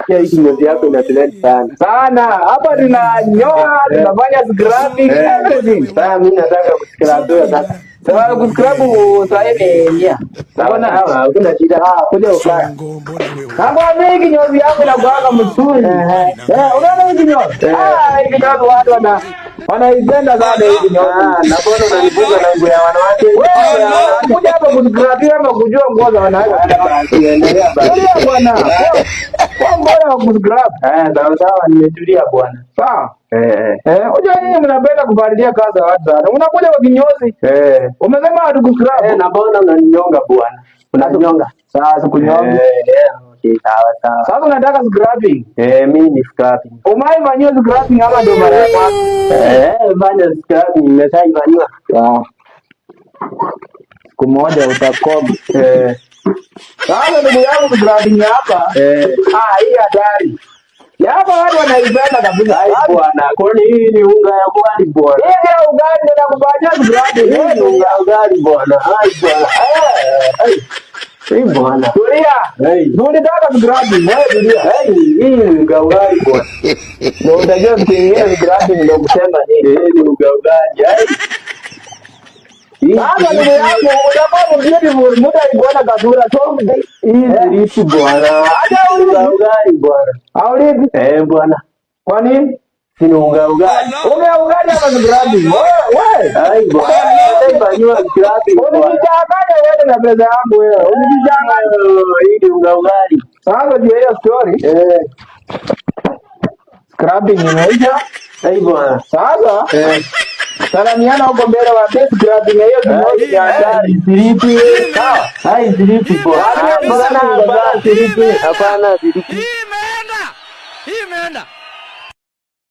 Pia hii kinyozi yako ina trend sana. Sana. Hapa tunanyoa, tunafanya scrubbing, everything. Sasa mimi nataka kuscrub sasa. Sasa kuscrub sasa ni nia. Sawa, hakuna shida. Kuja ukaa. Nakwambia hii kinyozi yangu inakuanga mzuri. Unaona hii kinyozi? Hii kinyozi watu wanaipenda sana hii kinyozi. Na mbona unanifunga na nguo ya wanawake? Wewe kuja hapa kuscrub ama kujua nguo za wanawake. Endelea basi. Bwana. Kwa mbona kuscrub? Sawa, nimetulia bwana. Sawa. Unajua nyinyi mnapenda kubadilia kazi za watu sana. Unakuja kwa kinyozi. Umesema hatu kuscrub. Na mbona unaninyonga bwana? Unaninyonga. Sasa kunyonga. Okay, sawa. Sasa unataka scrubbing? Mimi ni scrubbing. Umeifanyia scrubbing ama ndio mara ya kwanza? Fanya scrubbing nimeshaifanyia. Sawa. Siku moja utakoma. Sasa ndugu yangu scrubbing hapa. Hii hatari. Hapa watu wanaipenda kabisa. Bwana, kwani hii ni unga ya ugali bwana? Hii ya ugali ndio nakufanyia scrubbing. Hii ni unga ya ugali bwana. Bwana. Hii bwana. Tulia. Unataka scrubbing, wewe tulia. Hii ni unga ugali bwana. Ndio utajua siku nyingine scrubbing ndio kusema nini. Hii ni unga ugali. Hapa ndugu yangu utakuwa beautiful, muda ikuona kasura so hii zilipi bwana. Acha unga ugali bwana. Aulipi? Bwana. Kwa nini? Si unga ugali. Unga ugali hapa scrubbing. Wewe. Bwana. Unafanywa scrubbing. Unijidanganya wewe na pesa yangu wewe. Unijidanganya. Hii ni unga ugali. Sasa ndio hiyo story. Scrubbing imeisha. Bwana. Sasa salamiana huko mbele wa best scrubbing hiyo kinyozi ya hatari. Zilipi. Sawa. Zilipi bwana. Hapana, Zilipi. Hapana, zilipi. Hii imeenda.